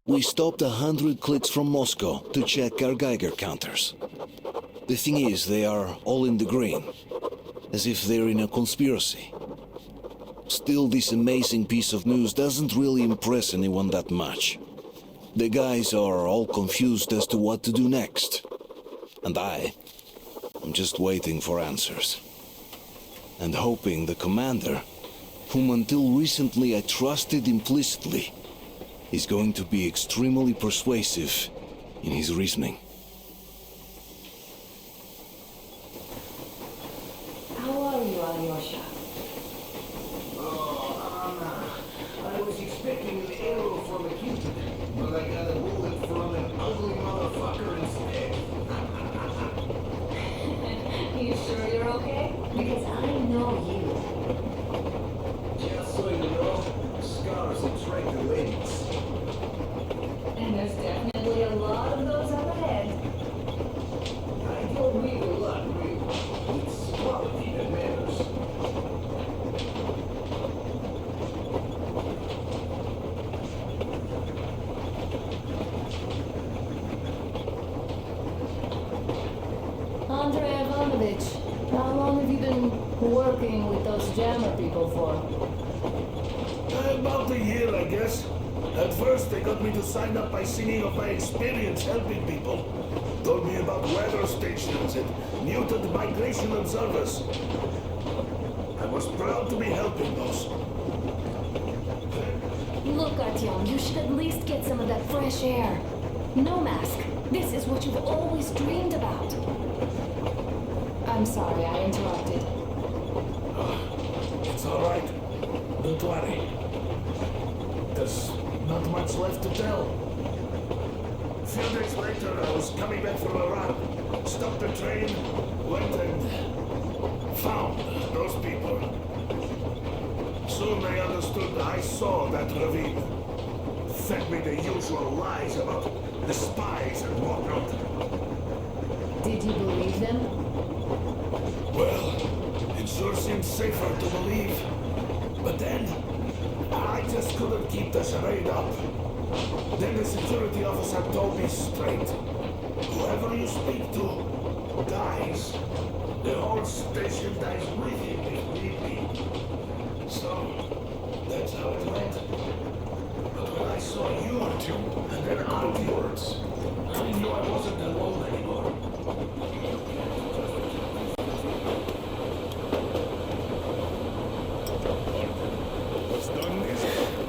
We stopped 100 clicks from Moscow to check our Geiger counters. The thing is, they are all in the green, as if they're in a conspiracy. Still, this amazing piece of news doesn't really impress anyone that much. The guys are all confused as to what to do next. And I'm just waiting for answers. And hoping the commander, whom until recently I trusted implicitly, is going to be extremely persuasive in his reasoning. How are you, Alyosha? I was expecting an arrow from a Cupid, but I got a bullet from an ugly motherfucker instead. You sure you're okay? Because I know you. Just so you know, scars attract the ladies. And there's definitely a lot of those up ahead. I don't mean a lot, really. It's quality that matters. Andrei Ivanovich, how long have you been working with those jammer people for? About a year, I guess. At first, they got me to sign up by singing of my experience helping people. Told me about weather stations and mutant migration observers. I was proud to be helping those. Look, Artyom, you should at least get some of that fresh air. No mask. This is what you've always dreamed about. I'm sorry, I interrupted. It's all right. Don't worry. There's not much left to tell. A few days later, I was coming back from a run. Stopped the train, went and found those people. Soon they understood I saw that ravine. Fed me the usual lies about the spies and whatnot. Did you believe them? Well, it sure seemed safer to believe. But then, I just couldn't keep the charade up. Then the security officer told me straight. Whoever you speak to dies. The whole station dies with him if need be. So, that's how it went. But when I saw you, and then afterwards, I knew I wasn't alone anymore. What's done is done.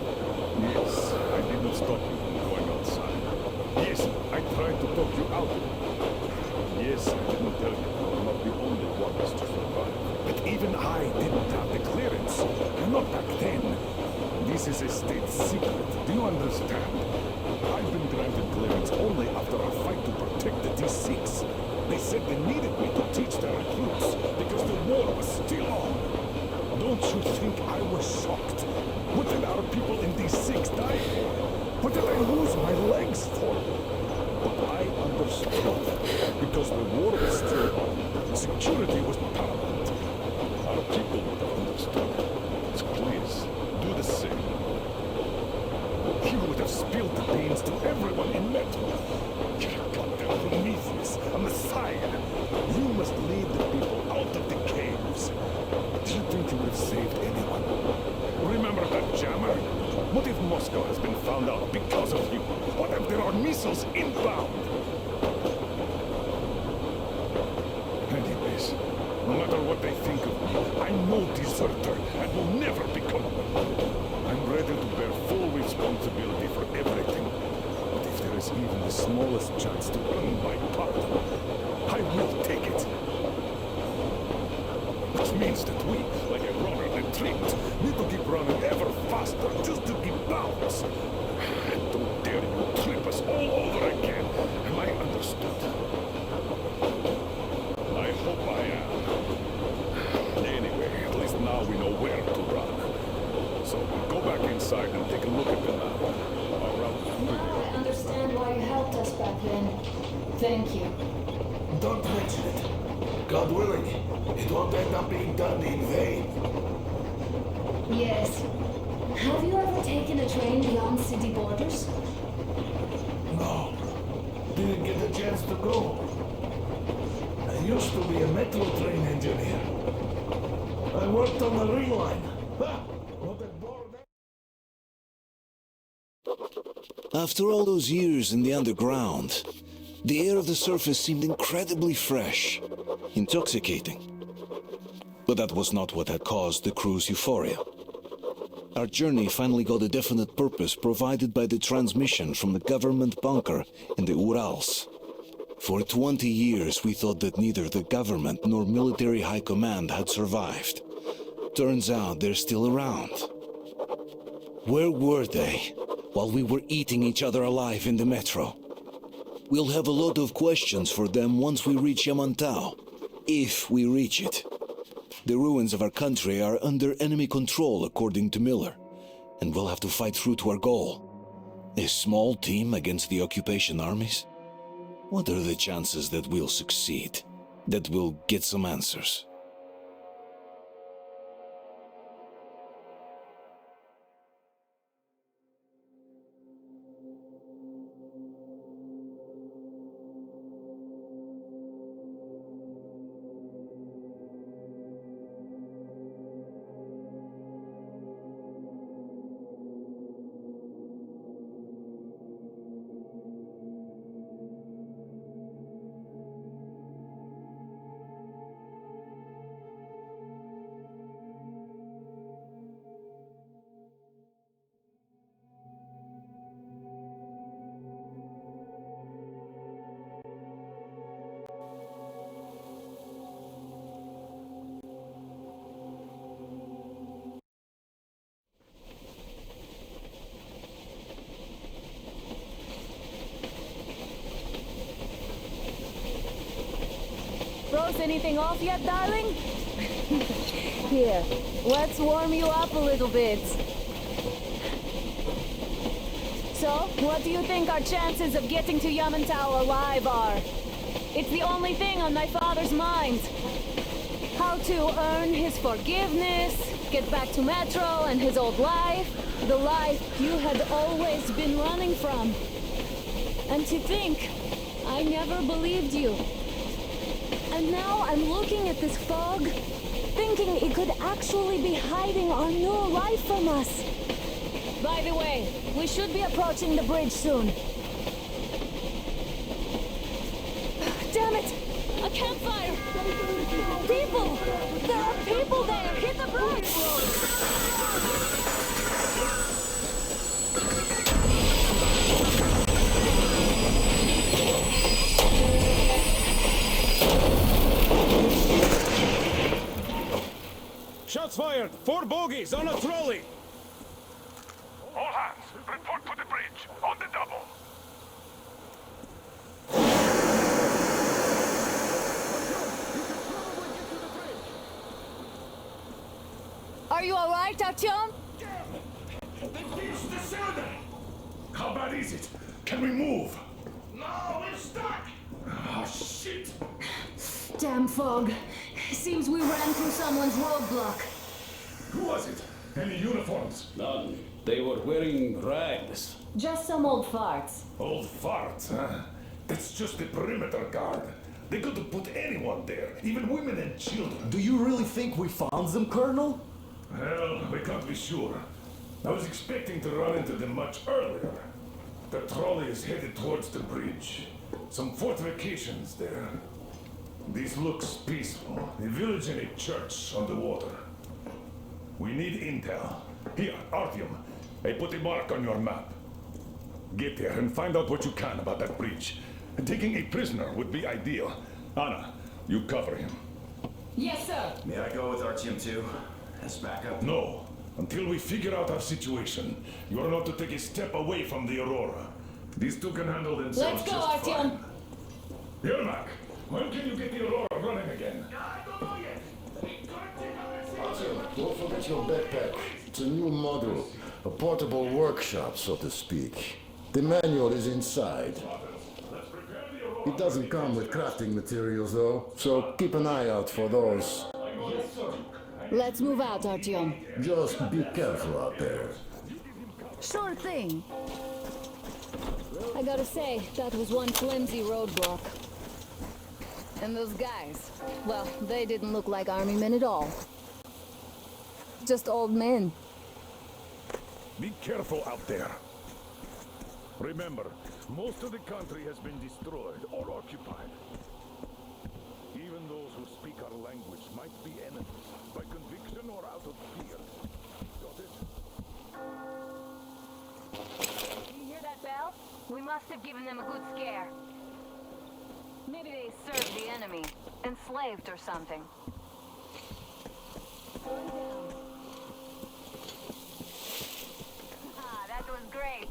Yes, I didn't stop you from going outside. Yes, I tried to talk you out of it. Yes, I didn't tell you you were not the only ones to survive. But even I didn't have the clearance. Not back then. This is a state secret. Do you understand? I've been granted clearance only after a fight to protect the D6. They said they needed me to teach their recruits because the war was still on. Don't you think I was shocked? What did our people in D6 die for? What did I lose my legs for? But I understood. Because the war was still on. Security was paramount. Our people would have understood. So please, do the same. You would have spilled the beans to everyone in Metro. You're goddamn Prometheus, a messiah. You must lead the people out of the caves. Do you think you would have saved anyone? Remember that jammer? What if Moscow has been found out because of you? What if there are missiles inbound? Anyways, no matter what they think of me, I'm no deserter and will never become one. I'm ready to bear full responsibility for everything. But if there is even the smallest chance to earn my pardon, I will take it. Which means that we, like a runner that tripped, need to keep running ever faster just to keep bounds. And don't dare you trip us all over again. Am I understood? I hope I am. Anyway, at least now we know where to run. So go back inside and take a look at the map. Now I understand why you helped us back then. Thank you. Don't mention it. God willing, it won't end up being done in vain. Yes. Have you ever taken a train beyond city borders? didn't get a chance to go. I used to be a metro train engineer. I worked on the ring line. Ha! What a bore that- After all those years in the underground, the air of the surface seemed incredibly fresh, intoxicating. But that was not what had caused the crew's euphoria. Our journey finally got a definite purpose provided by the transmission from the government bunker in the Urals. For 20 years we thought that neither the government nor military high command had survived. Turns out they're still around. Where were they while we were eating each other alive in the metro? We'll have a lot of questions for them once we reach Yamantau, if we reach it. The ruins of our country are under enemy control, according to Miller, and we'll have to fight through to our goal. A small team against the occupation armies? What are the chances that we'll succeed? That we'll get some answers? Froze anything off yet, darling? Here, let's warm you up a little bit. So, what do you think our chances of getting to Yamantau alive are? It's the only thing on my father's mind. How to earn his forgiveness, get back to Metro and his old life, the life you had always been running from. And to think, I never believed you. And now I'm looking at this fog, thinking it could actually be hiding our new life from us. By the way, we should be approaching the bridge soon. Damn it! A campfire! People! There are people there! Hit the bridge! Shots fired! 4 bogies on a trolley! All hands, report to the bridge, on the double. Are you alright, Artyom? They pierced the cylinder! How bad is it? Can we move? No, we're stuck! Ah, shit! Damn fog. Seems we ran through someone's roadblock. Who was it? Any uniforms? None. They were wearing rags. Just some old farts. Old farts, huh? That's just the perimeter guard. They could have put anyone there, even women and children. Do you really think we found them, Colonel? Well, we can't be sure. I was expecting to run into them much earlier. The trolley is headed towards the bridge. Some fortifications there. This looks peaceful. A village and a church on the water. We need intel. Here, Artyom. I put a mark on your map. Get there and find out what you can about that bridge. Taking a prisoner would be ideal. Anna, you cover him. Yes, sir. May I go with Artyom too? As backup? No. Until we figure out our situation, you are not to take a step away from the Aurora. These two can handle themselves. Let's go, just Artyom. fine. Yermak, when can you get the Aurora running again? I don't know yet. Artyom, don't forget your backpack. It's a new model. A portable workshop, so to speak. The manual is inside. It doesn't come with crafting materials, though, so keep an eye out for those. Let's move out, Artyom. Just be careful out there. Sure thing. I gotta say, that was one flimsy roadblock. And those guys, well, they didn't look like army men at all. Just old men. Be careful out there. Remember, most of the country has been destroyed or occupied. Even those who speak our language might be enemies, by conviction or out of fear. Got it? Do you hear that bell? We must have given them a good scare. Maybe they served the enemy, enslaved or something. Ah, that was great.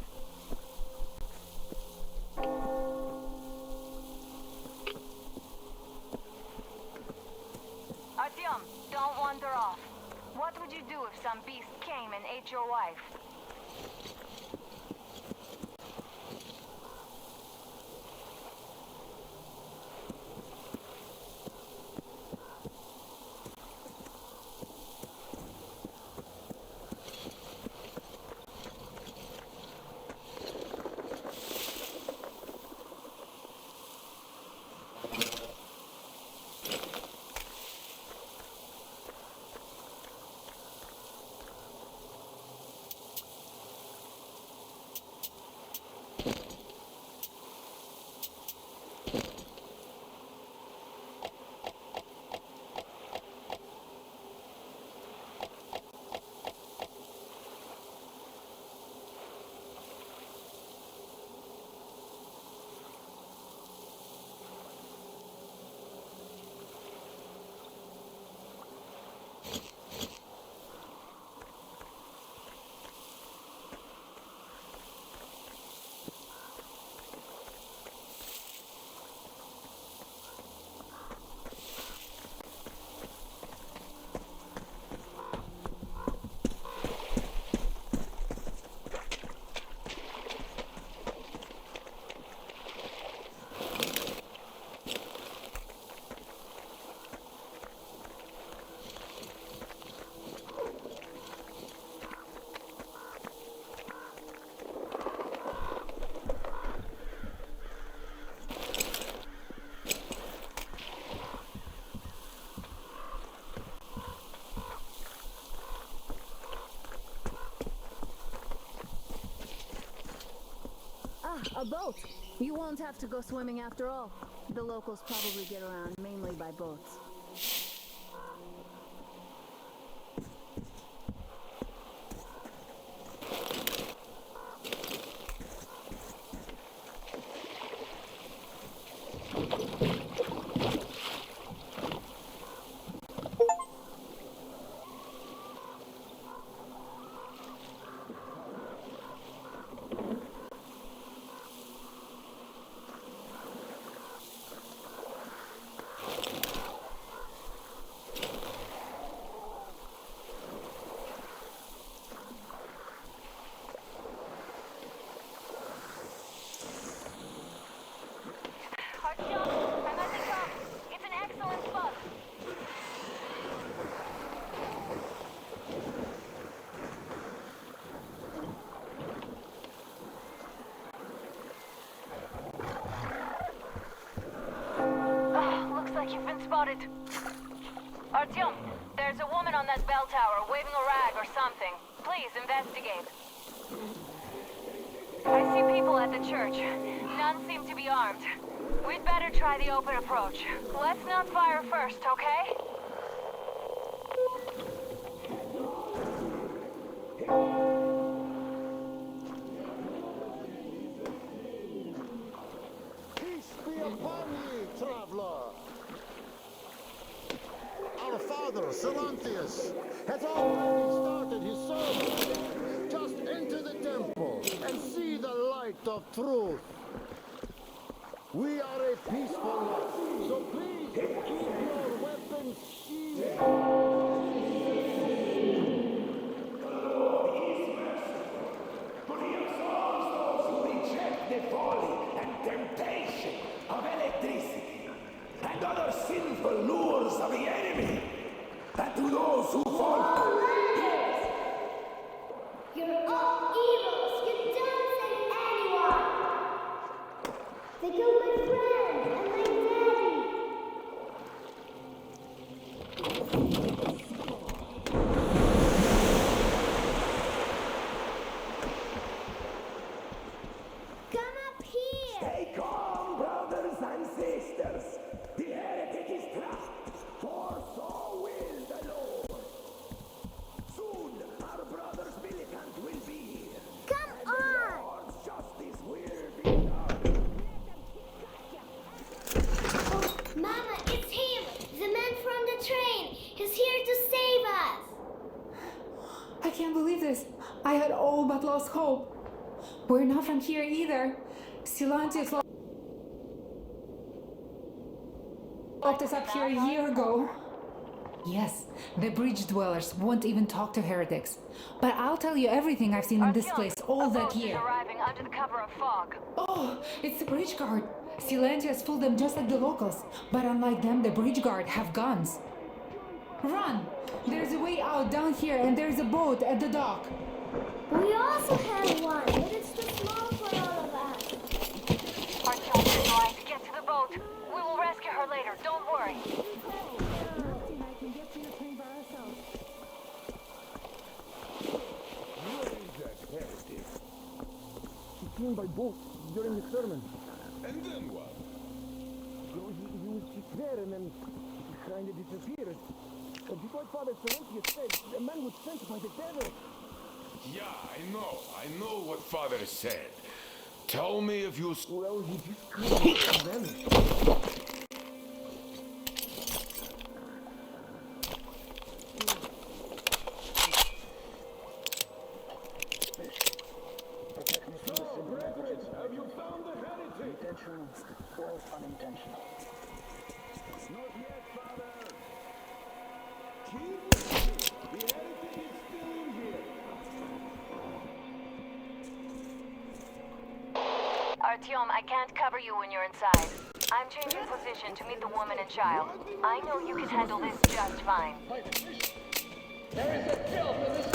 Artyom, don't wander off. What would you do if some beast came and ate your wife? A boat. You won't have to go swimming after all. The locals probably get around mainly by boats. You've been spotted. Artyom, there's a woman on that bell tower waving a rag or something. Please investigate. I see people at the church. None seem to be armed. We'd better try the open approach. Let's not fire first, okay? Peace be upon ye, traveler. Our father, Silanthius, has already started his service. Just enter the temple and see the light of truth. We are a peaceful lot, so please keep your weapons sheathed. But he absolves those who reject the folly and temptation of electricity and other sinful lures of the enemy. And to those who fall... You're all evils! You don't save anyone! I can't believe this. I had all but lost hope. We're not from here either. Silantius locked us up here a year ago. Yes, the bridge dwellers won't even talk to heretics. But I'll tell you everything I've seen in this place all that year. Arriving under the cover of fog. Oh, it's the bridge guard. Silantius fooled them just like the locals. But unlike them, the bridge guard have guns. Run! There's a way out down here and there's a boat at the dock. We also have one, but it's too small for all of us. Artyom is trying to get to the boat. We will rescue her later, don't worry. Seen by boat during the sermon. And then what? So he was just there and then he kind of disappeared. Before Father Silentius said, the man was sent by the devil. Yeah, I know what Father said. Tell me if you... Well, he just couldn't vanish. Have you found the heretic? Intentional or unintentional? Not yet, Father. Keep looking. The heretic is still in here. Artyom, I can't cover you when you're inside. I'm changing position to meet the woman and child. I know you can handle this just fine. There is a kill for this.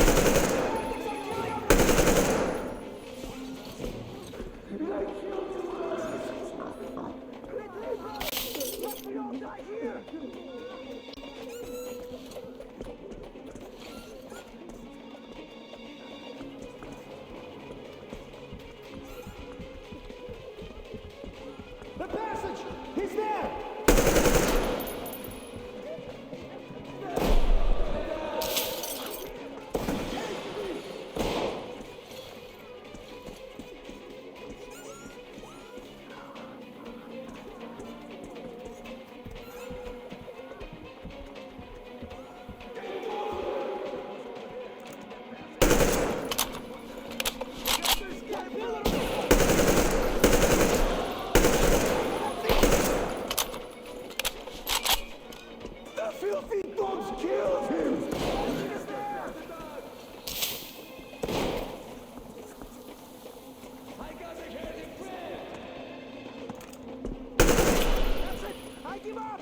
The passage! He's there! The filthy dogs killed him! I got a heretic friend! That's it! I give up!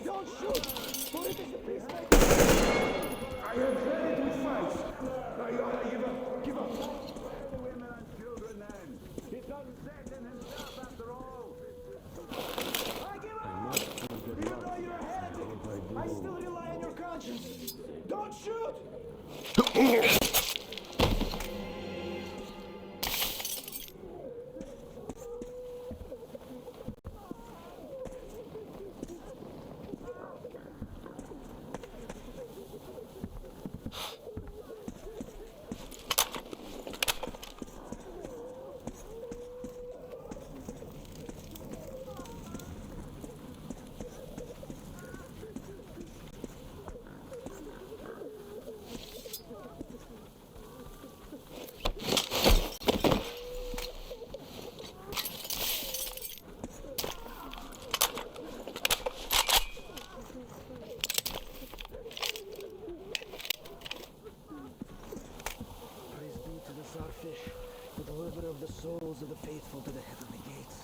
Don't shoot! For it is the peacemaker! I have had it with fights! I give up! Give up! The women and children then! He doesn't Satan himself after all! I give up! Even though you're a heretic, I still rely on your conscience! Don't shoot! Praise be to the Czarfish, the deliverer of the souls of the faithful to the heavenly gates.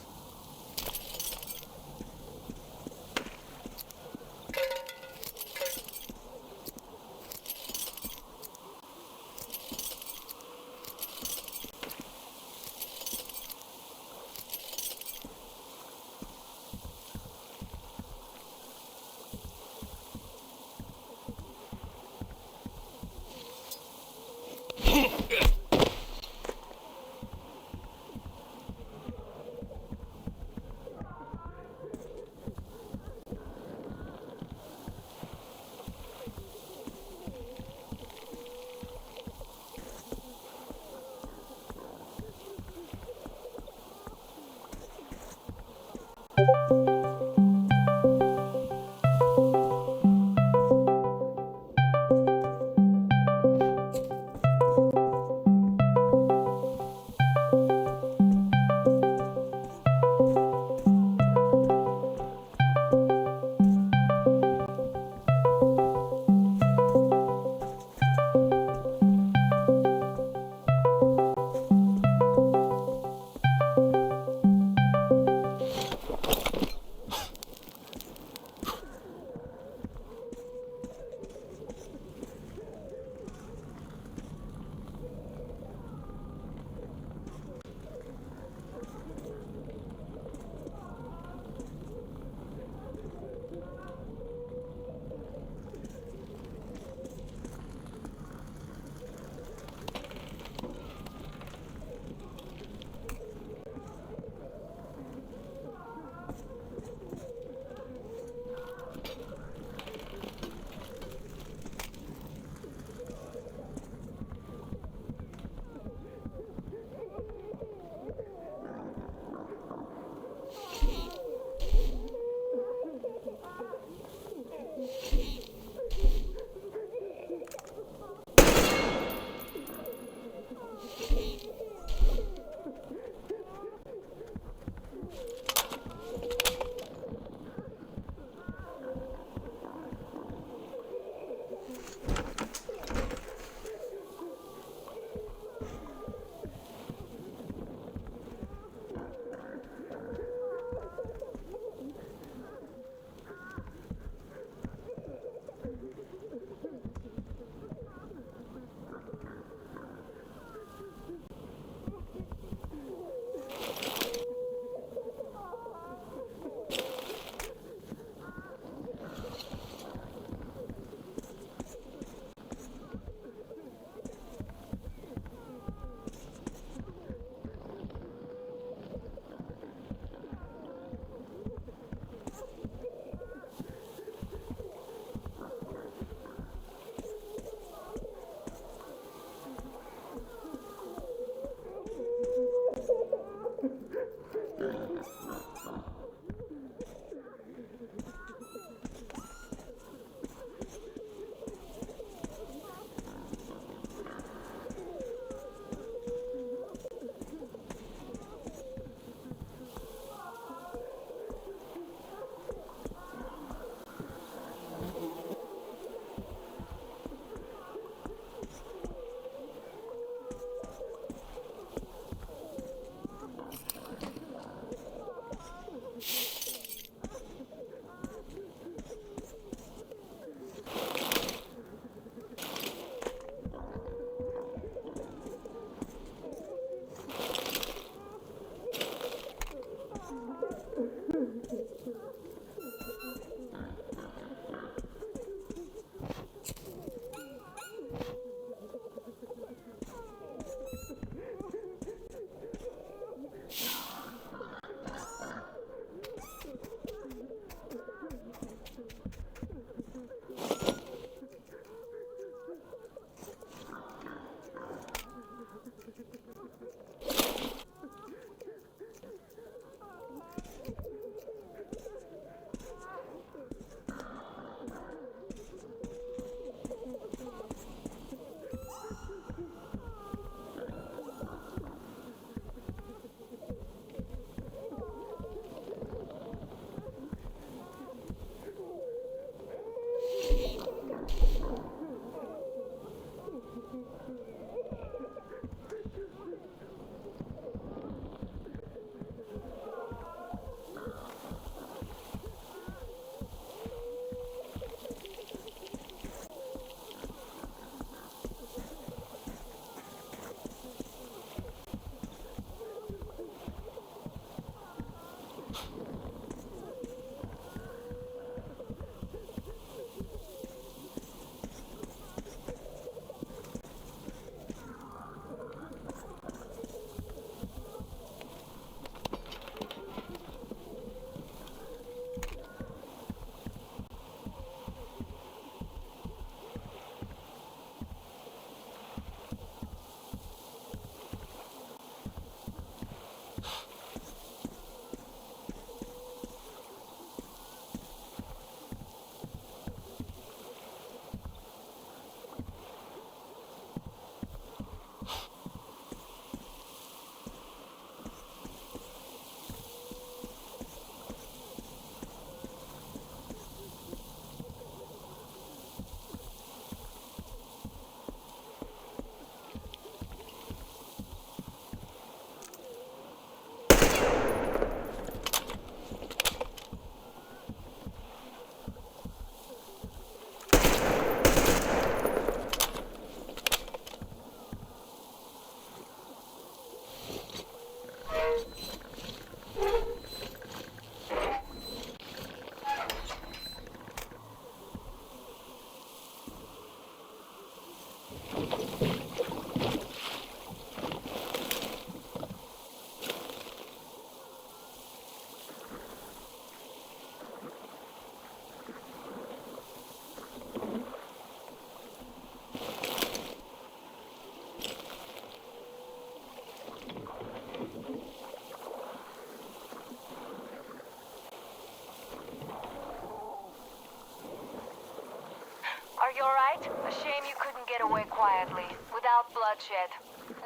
A shame you couldn't get away quietly, without bloodshed.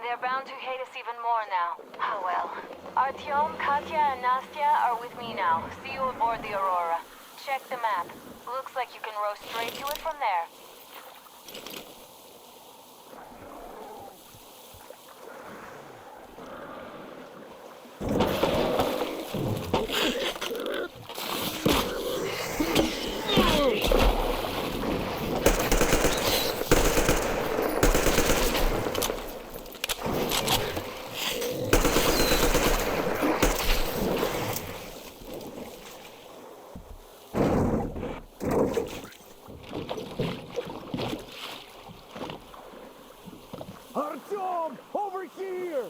They're bound to hate us even more now. Oh well. Artyom, Katya, and Nastya are with me now. See you aboard the Aurora. Check the map. Looks like you can row straight to it from there. Artyom! Over here!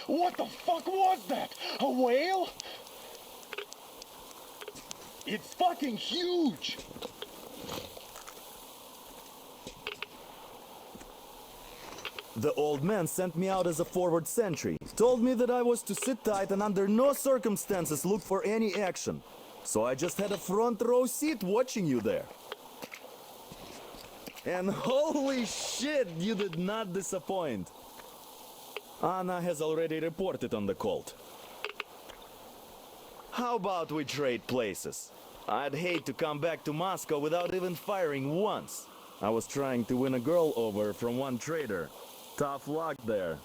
What the fuck was that? A whale? It's fucking huge! The old man sent me out as a forward sentry. Told me that I was to sit tight and under no circumstances look for any action. So I just had a front row seat watching you there. And holy shit, you did not disappoint. Anna has already reported on the cult. How about we trade places? I'd hate to come back to Moscow without even firing once. I was trying to win a girl over from one trader. Tough luck there.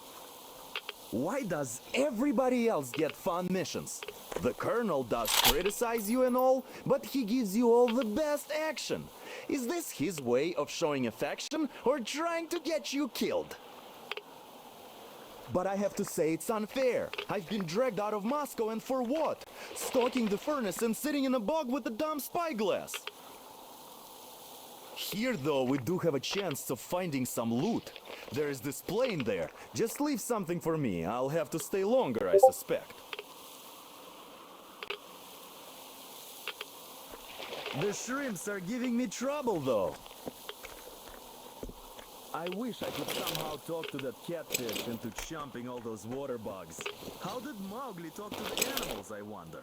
Why does everybody else get fun missions? The Colonel does criticize you and all, but he gives you all the best action. Is this his way of showing affection or trying to get you killed? But I have to say it's unfair. I've been dragged out of Moscow, and for what? Stalking the furnace and sitting in a bog with a dumb spyglass. Here, though, we do have a chance of finding some loot. There is this plane there. Just leave something for me. I'll have to stay longer, I suspect. The shrimps are giving me trouble, though. I wish I could somehow talk to that catfish into chomping all those water bugs. How did Mowgli talk to the animals, I wonder?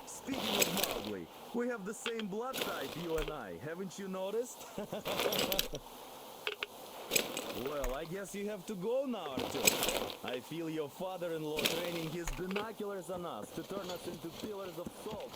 Speaking of Mowgli, we have the same blood type, you and I. Haven't you noticed? Well, I guess you have to go now, Artyom. I feel your father-in-law training his binoculars on us to turn us into pillars of salt.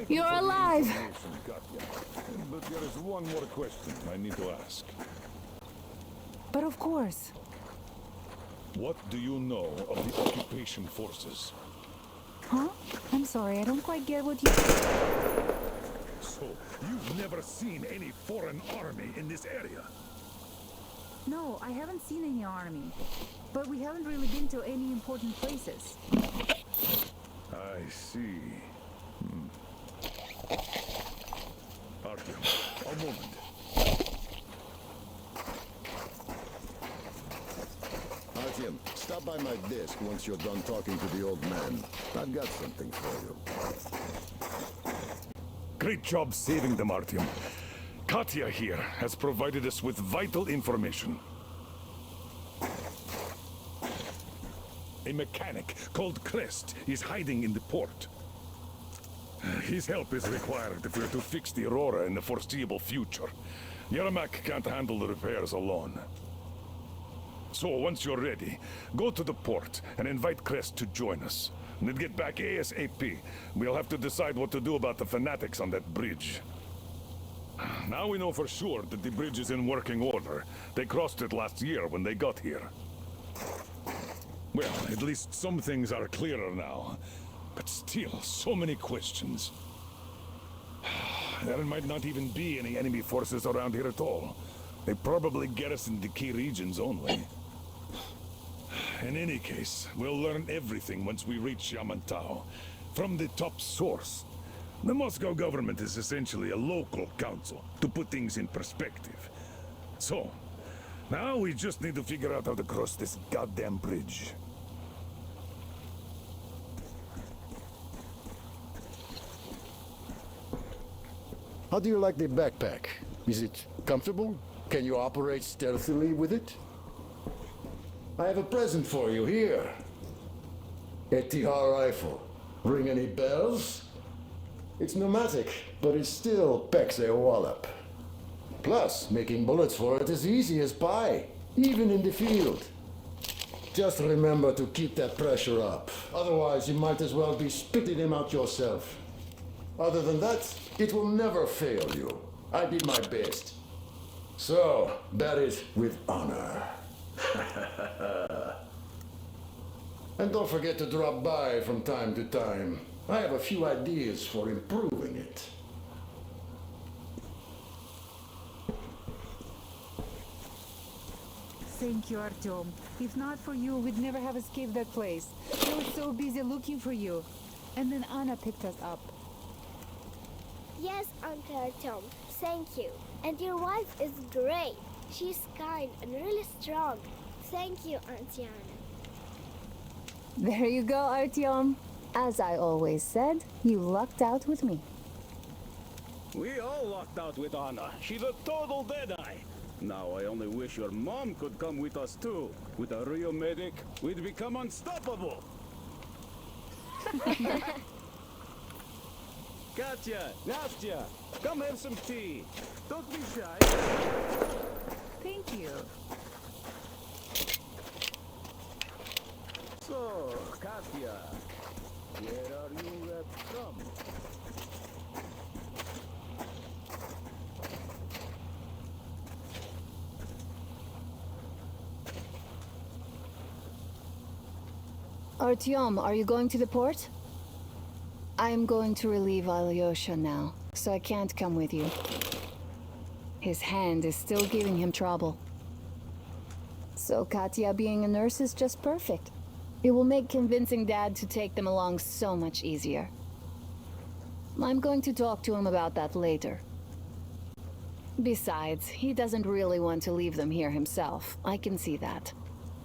You're alive! But there is one more question I need to ask. But of course. What do you know of the occupation forces? Huh? I'm sorry, I don't quite get what you... So, you've never seen any foreign army in this area? No, I haven't seen any army. But we haven't really been to any important places. I see. Artyom, a moment. Artyom, stop by my desk once you're done talking to the old man. I've got something for you. Great job saving them, Artyom. Katya here has provided us with vital information. A mechanic called Crest is hiding in the port. His help is required if we're to fix the Aurora in the foreseeable future. Yermak can't handle the repairs alone. So, once you're ready, go to the port and invite Crest to join us. And then get back ASAP. We'll have to decide what to do about the fanatics on that bridge. Now we know for sure that the bridge is in working order. They crossed it last year when they got here. Well, at least some things are clearer now. But still, so many questions. There might not even be any enemy forces around here at all. They probably garrison the key regions only. In any case, we'll learn everything once we reach Yamantau. From the top source. The Moscow government is essentially a local council, to put things in perspective. So, now we just need to figure out how to cross this goddamn bridge. How do you like the backpack? Is it comfortable? Can you operate stealthily with it? I have a present for you here. S.T.A.L.K.E.R rifle. Ring any bells? It's pneumatic, but it still packs a wallop. Plus, making bullets for it is easy as pie, even in the field. Just remember to keep that pressure up. Otherwise, you might as well be spitting him out yourself. Other than that, it will never fail you. I did my best. So, bear it with honor. And don't forget to drop by from time to time. I have a few ideas for improving it. Thank you, Artyom. If not for you, we'd never have escaped that place. We were so busy looking for you. And then Anna picked us up. Yes, Uncle Artyom, thank you. And your wife is great. She's kind and really strong. Thank you, Auntie Anna. There you go, Artyom. As I always said, you lucked out with me. We all lucked out with Anna. She's a total deadeye. Now I only wish your mom could come with us too. With a real medic, we'd become unstoppable. Katya, Nastya, come have some tea. Don't be shy. Thank you. So, Katya, where are you from? Artyom, are you going to the port? I'm going to relieve Alyosha now, so I can't come with you. His hand is still giving him trouble. So Katya being a nurse is just perfect. It will make convincing Dad to take them along so much easier. I'm going to talk to him about that later. Besides, he doesn't really want to leave them here himself. I can see that.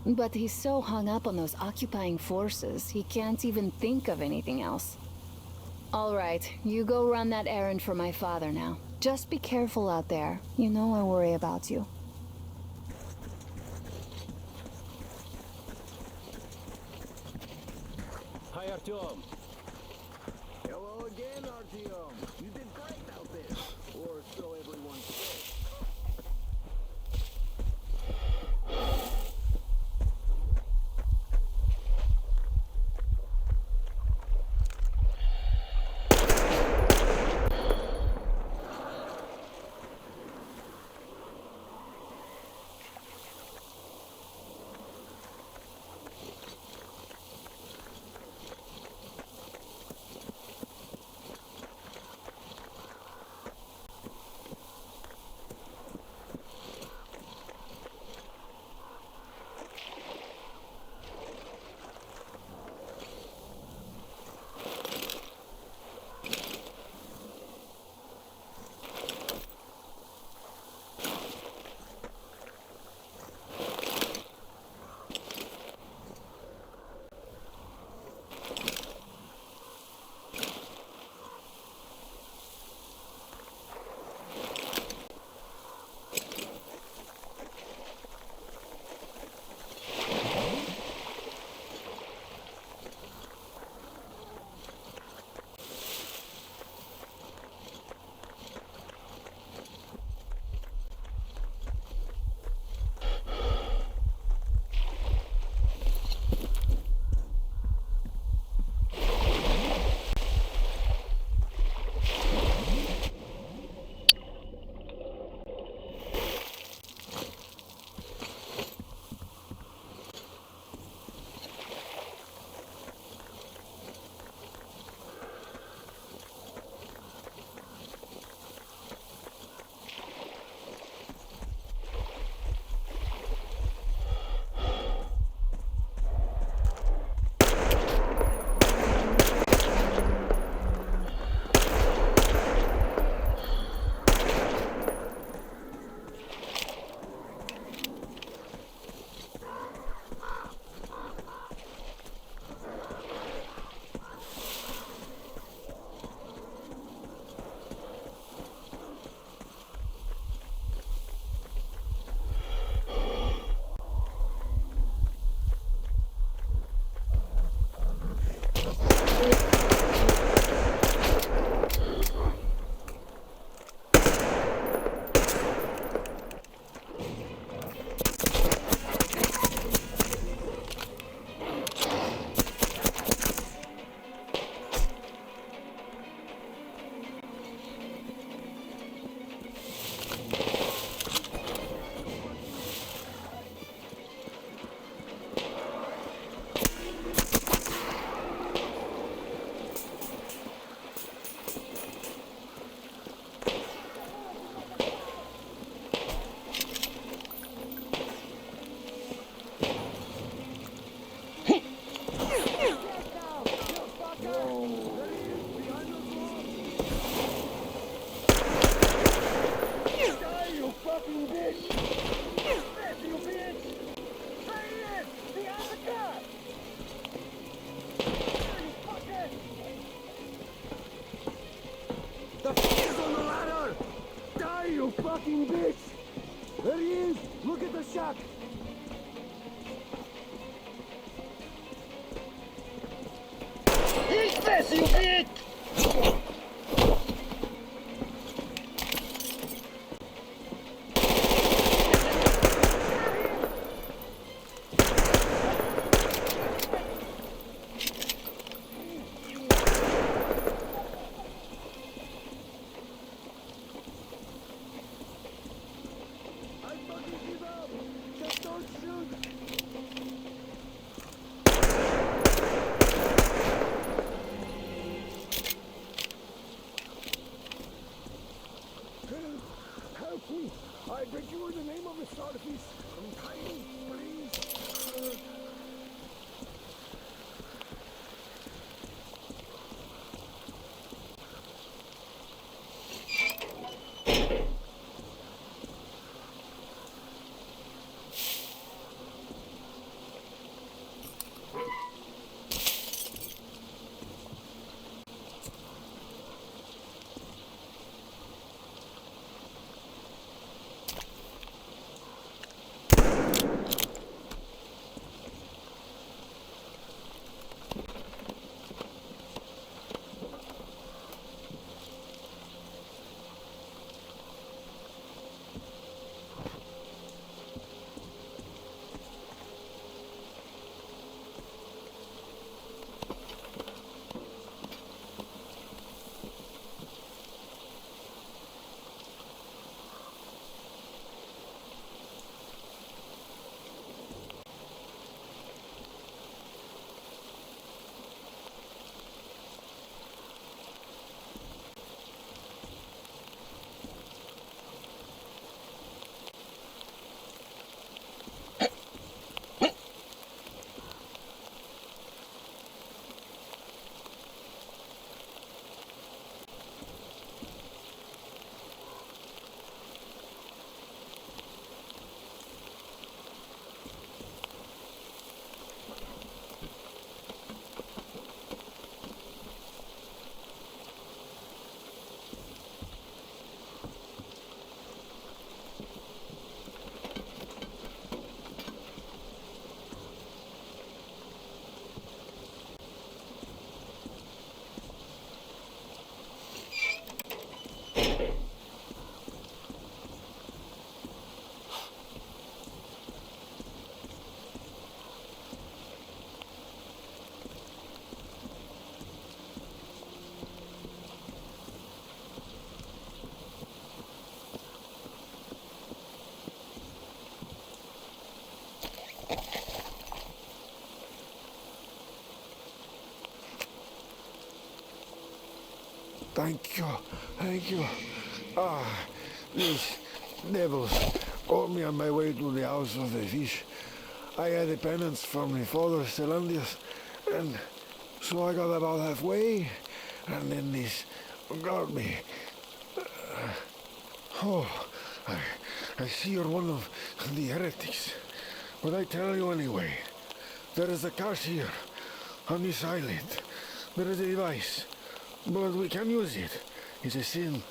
But he's so hung up on those occupying forces, he can't even think of anything else. All right, you go run that errand for my father now. Just be careful out there. You know I worry about you. Hi, Artyom. Hello again, Artyom. You did great out there. Or so everyone says. There he is! Look at the shack! Eat this, you bitch! Help me! I beg you in the name of the starfish! Tiny, please! Thank you, thank you. These devils caught me on my way to the house of the fish. I had a penance from my father, Stellantis, and so I got about halfway, and then this got me. I see you're one of the heretics, but I tell you anyway, there is a cache here, on this island. There is a device. But we can use it. It's a sin.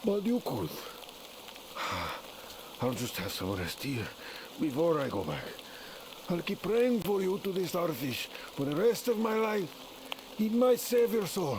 But you could. I'll just have some rest here before I go back. I'll keep praying for you to the starfish for the rest of my life. It might save your soul.